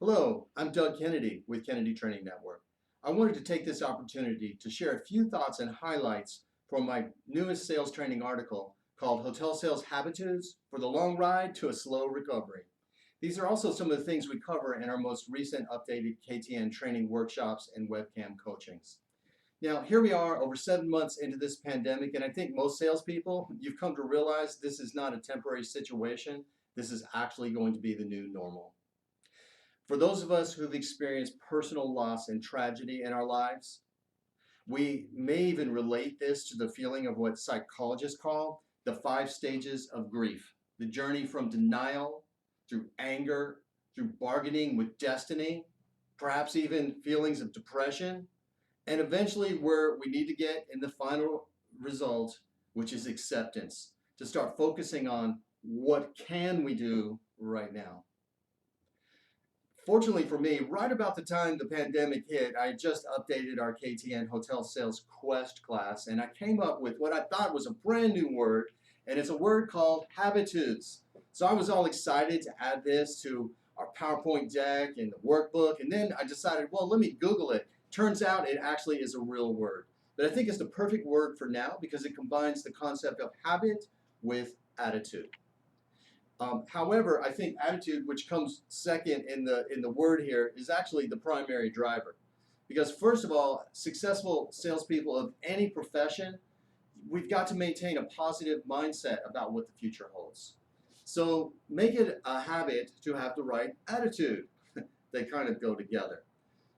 Hello, I'm Doug Kennedy with Kennedy Training Network. I wanted to take this opportunity to share a few thoughts and highlights from my newest sales training article called Hotel Sales Habitudes for the Long Ride to a Slow Recovery. These are also some of the things we cover in our most recent updated KTN training workshops and webcam coachings. Now, here we are over 7 months into this pandemic, and I think most salespeople, you've come to realize this is not a temporary situation. This is actually going to be the new normal. For those of us who've experienced personal loss and tragedy in our lives, we may even relate this to the feeling of what psychologists call the 5 stages of grief. The journey from denial through anger, through bargaining with destiny, perhaps even feelings of depression, and eventually where we need to get in the final result, which is acceptance, to start focusing on what can we do right now. Fortunately for me, right about the time the pandemic hit, I just updated our KTN Hotel Sales Quest class, and I came up with what I thought was a brand new word, and it's a word called Habitudes. So I was all excited to add this to our PowerPoint deck and the workbook, and then I decided, well, let me Google it. Turns out it actually is a real word. But I think it's the perfect word for now because it combines the concept of habit with attitude. However, I think attitude, which comes second in the word here, is actually the primary driver. Because first of all, successful salespeople of any profession, we've got to maintain a positive mindset about what the future holds. So make it a habit to have the right attitude. They kind of go together.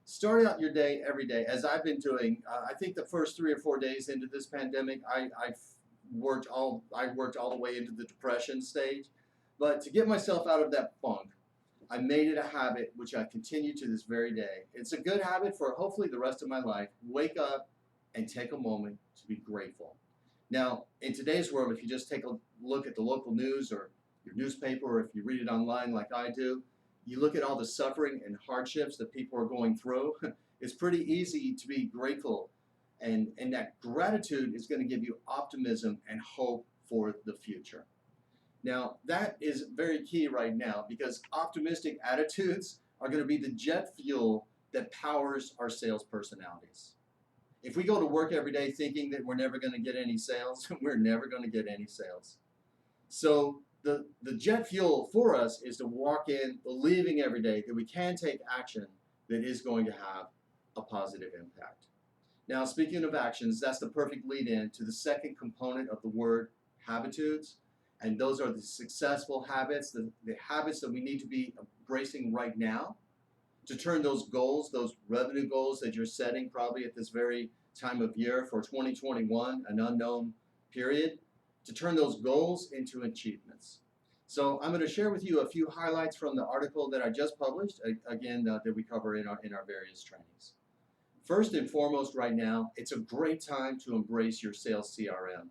Start out your day every day, as I've been doing. I think the first 3 or 4 days into this pandemic, I worked all the way into the depression stage. But to get myself out of that funk, I made it a habit, which I continue to this very day. It's a good habit for hopefully the rest of my life. Wake up and take a moment to be grateful. Now, in today's world, if you just take a look at the local news or your newspaper, or if you read it online like I do, you look at all the suffering and hardships that people are going through. It's pretty easy to be grateful. And that gratitude is going to give you optimism and hope for the future. Now, that is very key right now because optimistic attitudes are going to be the jet fuel that powers our sales personalities. If we go to work every day thinking that we're never going to get any sales, we're never going to get any sales. So the jet fuel for us is to walk in believing every day that we can take action that is going to have a positive impact. Now, speaking of actions, that's the perfect lead in to the second component of the word habitudes. And those are the successful habits, the habits that we need to be embracing right now to turn those goals, those revenue goals that you're setting probably at this very time of year for 2021, an unknown period, to turn those goals into achievements. So I'm going to share with you a few highlights from the article that I just published, again, that we cover in our various trainings. First and foremost right now, it's a great time to embrace your sales CRM.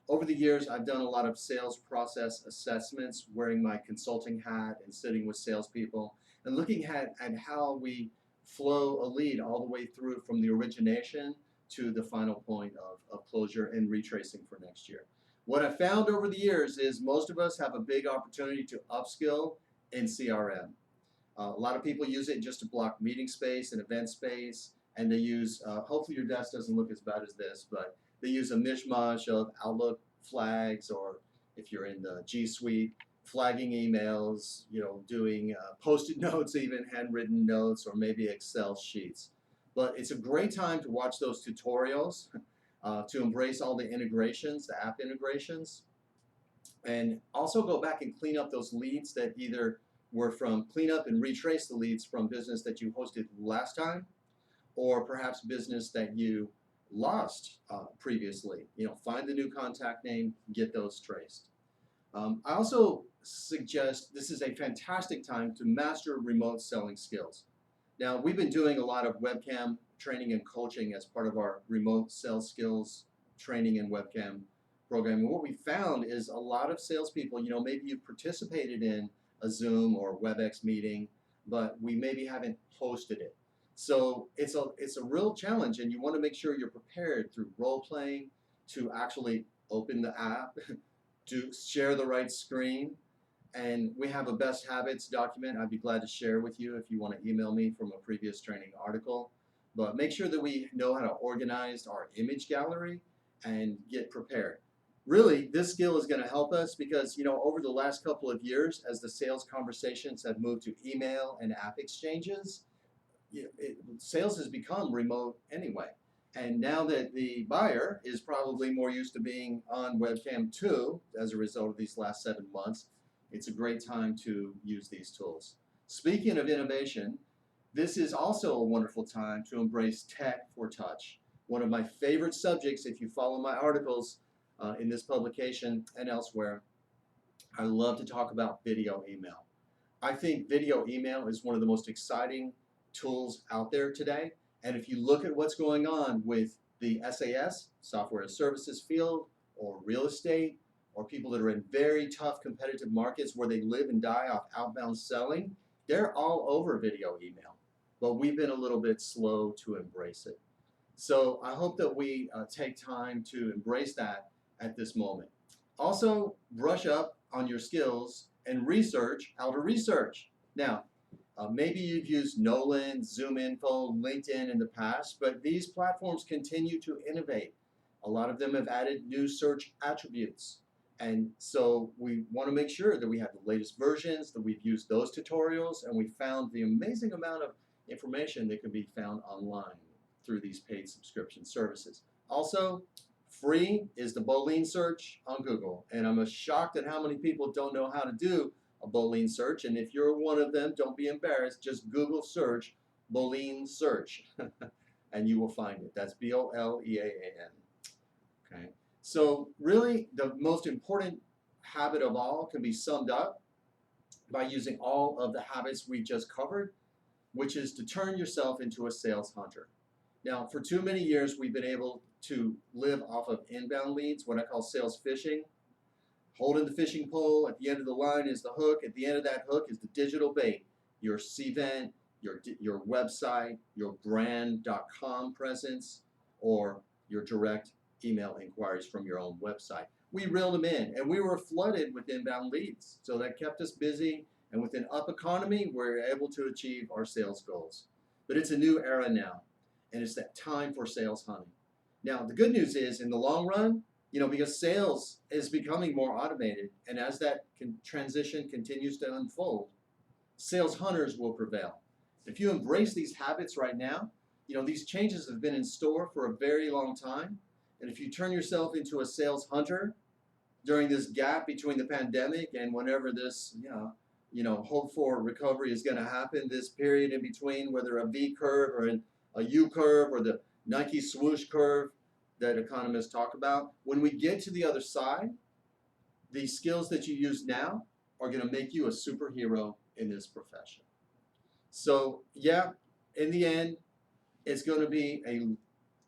Over the years, I've done a lot of sales process assessments, wearing my consulting hat and sitting with salespeople and looking at how we flow a lead all the way through from the origination to the final point of closure and retracing for next year. What I found over the years is most of us have a big opportunity to upskill in CRM. A lot of people use it just to block meeting space and event space, and they use, hopefully your desk doesn't look as bad as this, but they use a mishmash of Outlook flags, or if you're in the G Suite, flagging emails, doing post-it notes, even handwritten notes, or maybe Excel sheets. But it's a great time to watch those tutorials, to embrace all the integrations, the app integrations, and also go back and clean up those leads that either were from clean up and retrace the leads from business that you hosted last time, or perhaps business that you lost previously. Find the new contact name, get those traced. I also suggest this is a fantastic time to master remote selling skills. Now, we've been doing a lot of webcam training and coaching as part of our remote sales skills training and webcam program. And what we found is a lot of salespeople, maybe you've participated in a Zoom or WebEx meeting, but we maybe haven't hosted it. So it's a real challenge, and you want to make sure you're prepared through role playing to actually open the app, to share the right screen, And we have a best habits document I'd be glad to share with you if you want to email me from a previous training article. But make sure that we know how to organize our image gallery and get prepared. Really, this skill is going to help us because, over the last couple of years, as the sales conversations have moved to email and app exchanges, sales has become remote anyway. And now that the buyer is probably more used to being on webcam too, as a result of these last 7 months, it's a great time to use these tools. Speaking of innovation, this is also a wonderful time to embrace tech for touch. One of my favorite subjects, if you follow my articles in this publication and elsewhere, I love to talk about video email. I think video email is one of the most exciting tools out there today. And if you look at what's going on with the SAS, software as services field, or real estate, or people that are in very tough competitive markets where they live and die off outbound selling, they're all over video email. But we've been a little bit slow to embrace it. So I hope that we take time to embrace that at this moment. Also, brush up on your skills and research how to research. Now, maybe you've used Nolan, ZoomInfo, LinkedIn in the past, but these platforms continue to innovate. A lot of them have added new search attributes. And so we want to make sure that we have the latest versions, that we've used those tutorials, and we found the amazing amount of information that can be found online through these paid subscription services. Also, free is the Boolean search on Google. And I'm shocked at how many people don't know how to do a Boolean search. And if you're one of them, don't be embarrassed. Just Google search Boolean search and you will find it. That's Bolean. Okay. So really the most important habit of all can be summed up by using all of the habits we just covered, which is to turn yourself into a sales hunter. Now, for too many years, we've been able to live off of inbound leads, what I call sales fishing. Holding the fishing pole, at the end of the line is the hook. At the end of that hook is the digital bait, your CVent, your website, your brand.com presence, or your direct email inquiries from your own website. We reeled them in, and we were flooded with inbound leads. So that kept us busy, and with an up economy, we're able to achieve our sales goals. But it's a new era now, and it's that time for sales hunting. Now, the good news is, in the long run, because sales is becoming more automated, and as that transition continues to unfold, sales hunters will prevail. If you embrace these habits right now, these changes have been in store for a very long time, and if you turn yourself into a sales hunter during this gap between the pandemic and whenever this, hope for recovery is going to happen, this period in between, whether a V curve or a U curve or the Nike swoosh curve that economists talk about, when we get to the other side, the skills that you use now are going to make you a superhero in this profession. So yeah, in the end, it's going to be a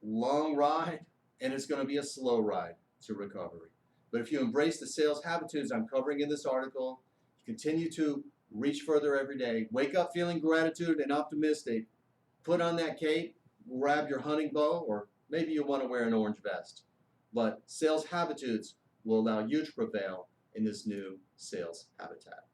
long ride and it's going to be a slow ride to recovery. But if you embrace the sales habitudes I'm covering in this article, you continue to reach further every day, wake up feeling gratitude and optimistic, put on that cape, grab your hunting bow, or maybe you want to wear an orange vest. But sales habitudes will allow you to prevail in this new sales habitat.